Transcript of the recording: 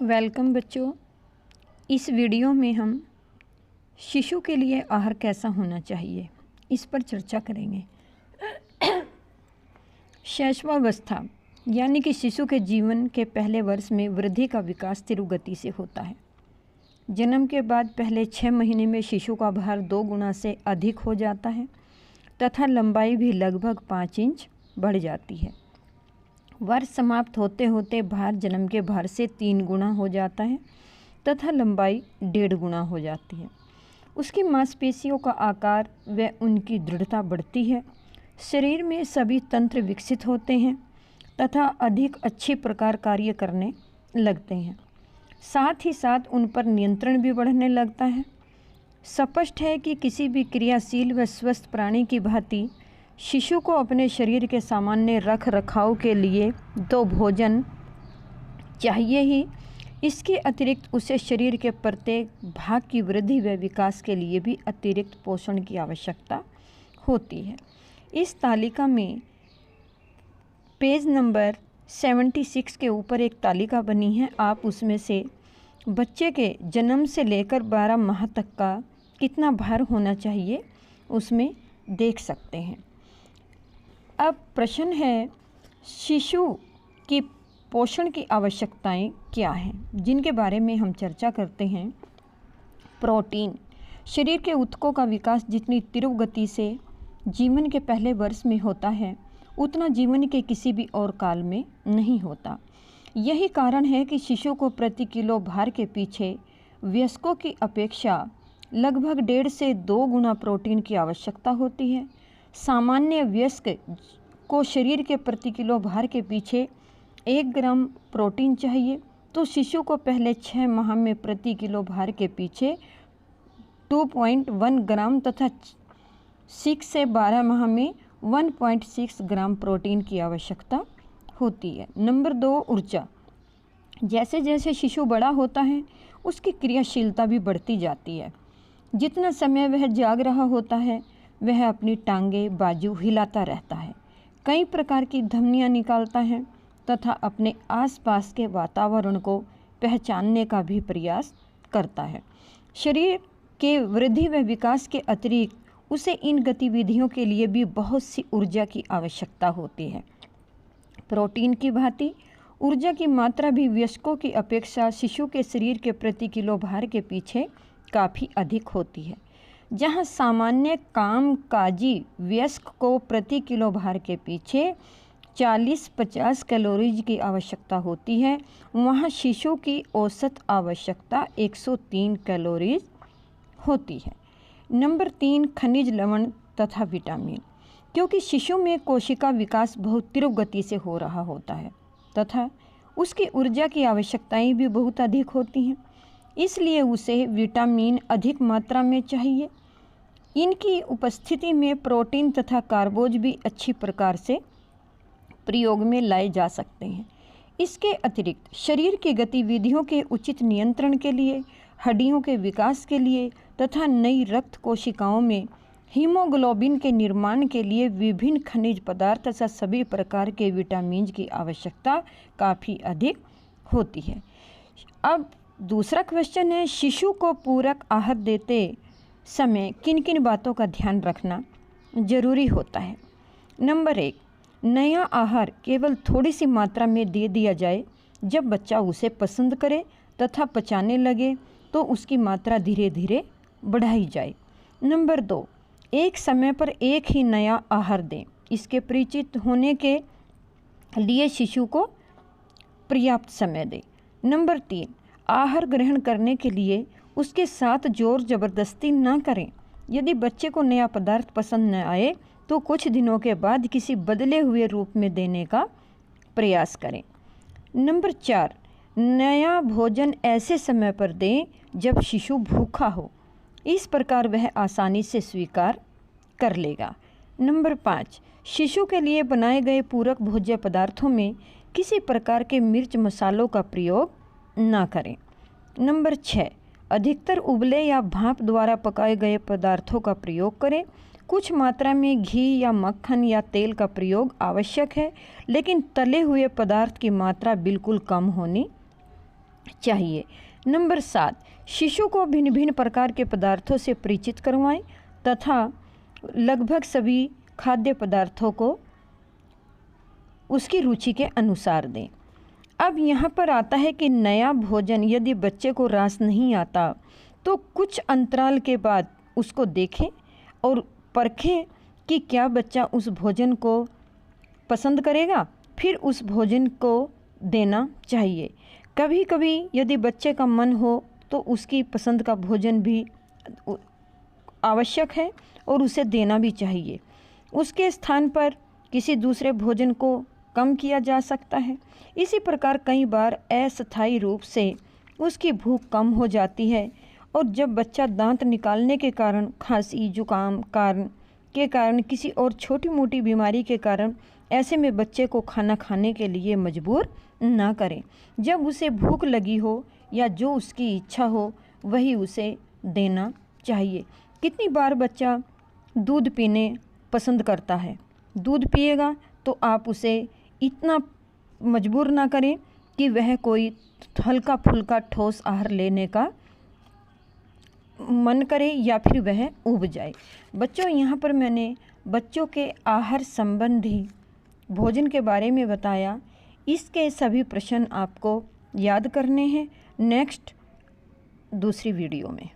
Welcome बच्चों। इस video में हम शिशु के लिए आहार कैसा होना चाहिए इस पर चर्चा करेंगे। शैशवावस्था यानी कि शिशु के जीवन के पहले वर्ष में वृद्धि का विकास तीव्र गति से होता है। जन्म के बाद पहले 6 महीने में शिशु का भार 2 गुना से अधिक हो जाता है तथा लंबाई भी लगभग 5 इंच बढ़ जाती है। वर्ष समाप्त होते होते भार जन्म के भार से 3 गुना हो जाता है तथा लंबाई 1.5 गुना हो जाती है। उसकी मांसपेशियों का आकार व उनकी दृढ़ता बढ़ती है। शरीर में सभी तंत्र विकसित होते हैं तथा अधिक अच्छी प्रकार कार्य करने लगते हैं। साथ ही साथ उन पर नियंत्रण भी बढ़ने लगता है। स्पष्ट है कि किसी भी क्रियाशील व स्वस्थ प्राणी की भांति शिशु को अपने शरीर के सामान्य रख रखाव के लिए तो भोजन चाहिए ही, इसके अतिरिक्त उसे शरीर के प्रत्येक भाग की वृद्धि व विकास के लिए भी अतिरिक्त पोषण की आवश्यकता होती है। इस तालिका में पेज नंबर 76 के ऊपर एक तालिका बनी है। आप उसमें से बच्चे के जन्म से लेकर 12 माह तक का कितना भार होना चाहिए उसमें देख सकते हैं। अब प्रश्न है, शिशु की पोषण की आवश्यकताएं क्या हैं, जिनके बारे में हम चर्चा करते हैं। प्रोटीन शरीर के ऊतकों का विकास जितनी तीव्र गति से जीवन के पहले वर्ष में होता है उतना जीवन के किसी भी और काल में नहीं होता। यही कारण है कि शिशु को प्रति किलो भार के पीछे वयस्कों की अपेक्षा लगभग 1.5 से 2 गुना प्रोटीन की आवश्यकता होती है। सामान्य वयस्क को शरीर के प्रति किलो भार के पीछे 1 ग्राम प्रोटीन चाहिए, तो शिशु को पहले 6 माह में प्रति किलो भार के पीछे 2.1 ग्राम तथा 6 से 12 माह में 1.6 ग्राम प्रोटीन की आवश्यकता होती है। नंबर 2, ऊर्जा। जैसे जैसे शिशु बड़ा होता है उसकी क्रियाशीलता भी बढ़ती जाती है। जितना समय वह जाग रहा होता है वह अपनी टांगें बाजू हिलाता रहता है, कई प्रकार की ध्वनियाँ निकालता है तथा अपने आसपास के वातावरण को पहचानने का भी प्रयास करता है। शरीर के वृद्धि व विकास के अतिरिक्त उसे इन गतिविधियों के लिए भी बहुत सी ऊर्जा की आवश्यकता होती है। प्रोटीन की भांति ऊर्जा की मात्रा भी वयस्कों की अपेक्षा शिशु के शरीर के प्रति किलो भार के पीछे काफ़ी अधिक होती है। जहाँ सामान्य कामकाजी वयस्क को प्रति किलो भार के पीछे 40-50 कैलोरीज की आवश्यकता होती है, वहाँ शिशु की औसत आवश्यकता 103 कैलोरीज होती है। नंबर 3, खनिज लवण तथा विटामिन। क्योंकि शिशु में कोशिका विकास बहुत तीव्र गति से हो रहा होता है तथा उसकी ऊर्जा की आवश्यकताएं भी बहुत अधिक होती हैं, इसलिए उसे विटामिन अधिक मात्रा में चाहिए। इनकी उपस्थिति में प्रोटीन तथा कार्बोज भी अच्छी प्रकार से प्रयोग में लाए जा सकते हैं। इसके अतिरिक्त शरीर की गतिविधियों के उचित नियंत्रण के लिए, हड्डियों के विकास के लिए तथा नई रक्त कोशिकाओं में हीमोग्लोबिन के निर्माण के लिए विभिन्न खनिज पदार्थ तथा सभी प्रकार के विटामिन की आवश्यकता काफ़ी अधिक होती है। अब दूसरा क्वेश्चन है, शिशु को पूरक आहार देते समय किन किन बातों का ध्यान रखना जरूरी होता है। नंबर 1, नया आहार केवल थोड़ी सी मात्रा में दे दिया जाए। जब बच्चा उसे पसंद करे तथा पचाने लगे तो उसकी मात्रा धीरे धीरे बढ़ाई जाए। नंबर 2, एक समय पर एक ही नया आहार दें। इसके परिचित होने के लिए शिशु को पर्याप्त समय दें। नंबर 3, आहार ग्रहण करने के लिए उसके साथ जोर जबरदस्ती ना करें। यदि बच्चे को नया पदार्थ पसंद न आए तो कुछ दिनों के बाद किसी बदले हुए रूप में देने का प्रयास करें। नंबर 4, नया भोजन ऐसे समय पर दें जब शिशु भूखा हो, इस प्रकार वह आसानी से स्वीकार कर लेगा। नंबर 5, शिशु के लिए बनाए गए पूरक भोज्य पदार्थों में किसी प्रकार के मिर्च मसालों का प्रयोग ना करें। नंबर 6, अधिकतर उबले या भाप द्वारा पकाए गए पदार्थों का प्रयोग करें। कुछ मात्रा में घी या मक्खन या तेल का प्रयोग आवश्यक है, लेकिन तले हुए पदार्थ की मात्रा बिल्कुल कम होनी चाहिए। नंबर 7, शिशु को भिन्न भिन्न प्रकार के पदार्थों से परिचित करवाएं तथा लगभग सभी खाद्य पदार्थों को उसकी रुचि के अनुसार दें। अब यहाँ पर आता है कि नया भोजन यदि बच्चे को रास नहीं आता तो कुछ अंतराल के बाद उसको देखें और परखें कि क्या बच्चा उस भोजन को पसंद करेगा, फिर उस भोजन को देना चाहिए। कभी कभी यदि बच्चे का मन हो तो उसकी पसंद का भोजन भी आवश्यक है और उसे देना भी चाहिए। उसके स्थान पर किसी दूसरे भोजन को कम किया जा सकता है। इसी प्रकार कई बार अस्थायी रूप से उसकी भूख कम हो जाती है और जब बच्चा दांत निकालने के कारण, खांसी जुकाम के कारण, किसी और छोटी मोटी बीमारी के कारण, ऐसे में बच्चे को खाना खाने के लिए मजबूर ना करें। जब उसे भूख लगी हो या जो उसकी इच्छा हो वही उसे देना चाहिए। कितनी बार बच्चा दूध पीने पसंद करता है, दूध पिएगा तो आप उसे इतना मजबूर ना करें कि वह कोई हल्का फुल्का ठोस आहार लेने का मन करे या फिर वह ऊब जाए। बच्चों, यहाँ पर मैंने बच्चों के आहार संबंधी भोजन के बारे में बताया। इसके सभी प्रश्न आपको याद करने हैं नेक्स्ट दूसरी वीडियो में।